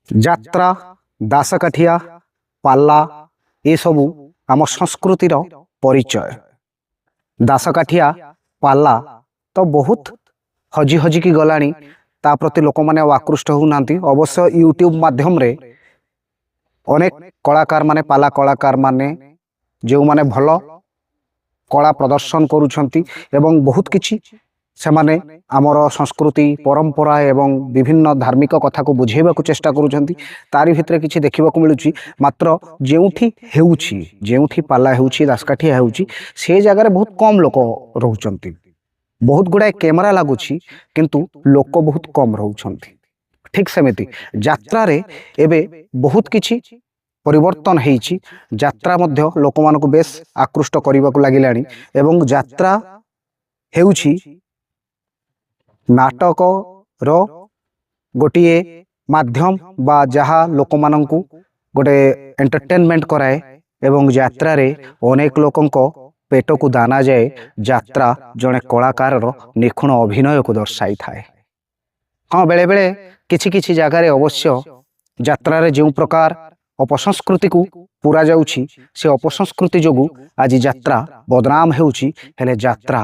ଯାତ୍ରା ଦାସକାଠିଆ ପାଲା ଏସବୁ ଆମ ସଂସ୍କୃତିର ପରିଚୟ। ଦାସକାଠିଆ ପାଲା ତ ବହୁତ ହଜି ହଜିକି ଗଲାଣି, ତା ପ୍ରତି ଲୋକମାନେ ଆଉ ଆକୃଷ୍ଟ ହେଉନାହାନ୍ତି। ଅବଶ୍ୟ ୟୁଟ୍ୟୁବ ମାଧ୍ୟମରେ ଅନେକ କଳାକାରମାନେ ପାଲା କଳାକାରମାନେ ଯେଉଁମାନେ ଭଲ କଳା ପ୍ରଦର୍ଶନ କରୁଛନ୍ତି ଏବଂ ବହୁତ କିଛି ସେମାନେ ଆମର ସଂସ୍କୃତି ପରମ୍ପରା ଏବଂ ବିଭିନ୍ନ ଧାର୍ମିକ କଥାକୁ ବୁଝେଇବାକୁ ଚେଷ୍ଟା କରୁଛନ୍ତି। ତାରି ଭିତରେ କିଛି ଦେଖିବାକୁ ମିଳୁଛି, ମାତ୍ର ଯେଉଁଠି ପାଲା ହେଉଛି ଦାସକାଠିଆ ହେଉଛି ସେ ଜାଗାରେ ବହୁତ କମ୍ ଲୋକ ରହୁଛନ୍ତି। ବହୁତ ଗୁଡ଼ାଏ କ୍ୟାମେରା ଲାଗୁଛି କିନ୍ତୁ ଲୋକ ବହୁତ କମ୍ ରହୁଛନ୍ତି। ଠିକ୍ ସେମିତି ଯାତ୍ରାରେ ଏବେ ବହୁତ କିଛି ପରିବର୍ତ୍ତନ ହେଇଛି। ଯାତ୍ରା ମଧ୍ୟ ଲୋକମାନଙ୍କୁ ବେଶ ଆକୃଷ୍ଟ କରିବାକୁ ଲାଗିଲାଣି ଏବଂ ଯାତ୍ରା ହେଉଛି ନାଟକର ଗୋଟିଏ ମାଧ୍ୟମ ବା ଯାହା ଲୋକମାନଙ୍କୁ ଗୋଟେ ଏଣ୍ଟରଟେନମେଣ୍ଟ କରାଏ ଏବଂ ଯାତ୍ରାରେ ଅନେକ ଲୋକଙ୍କ ପେଟକୁ ଦାନା ଯାଏ। ଯାତ୍ରା ଜଣେ କଳାକାରର ନିଖୁଣ ଅଭିନୟକୁ ଦର୍ଶାଇଥାଏ। ହଁ, ବେଳେବେଳେ କିଛି କିଛି ଜାଗାରେ ଅବଶ୍ୟ ଯାତ୍ରାରେ ଯେଉଁ ପ୍ରକାର ଅପସଂସ୍କୃତିକୁ ପୁରା ଯାଉଛି, ସେ ଅପସଂସ୍କୃତି ଯୋଗୁଁ ଆଜି ଯାତ୍ରା ବଦନାମ ହେଉଛି। ହେଲେ ଯାତ୍ରା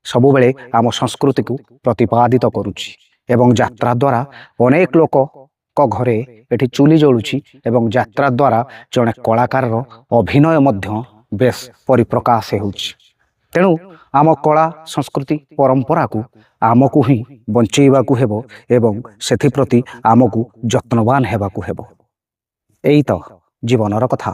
ସବୁବେଳେ ଆମ ସଂସ୍କୃତିକୁ ପ୍ରତିପାଦିତ କରୁଛି ଏବଂ ଯାତ୍ରା ଦ୍ୱାରା ଅନେକ ଲୋକଙ୍କ ଘରେ ଏଠି ଚୁଲି ଜଳୁଛି ଏବଂ ଯାତ୍ରା ଦ୍ୱାରା ଜଣେ କଳାକାରର ଅଭିନୟ ମଧ୍ୟ ବେଶ ପରିପ୍ରକାଶ ହେଉଛି। ତେଣୁ ଆମ କଳା ସଂସ୍କୃତି ପରମ୍ପରାକୁ ଆମକୁ ହିଁ ବଞ୍ଚେଇବାକୁ ହେବ ଏବଂ ସେଥିପ୍ରତି ଆମକୁ ଯତ୍ନବାନ ହେବାକୁ ହେବ। ଏଇ ତ ଜୀବନର କଥା।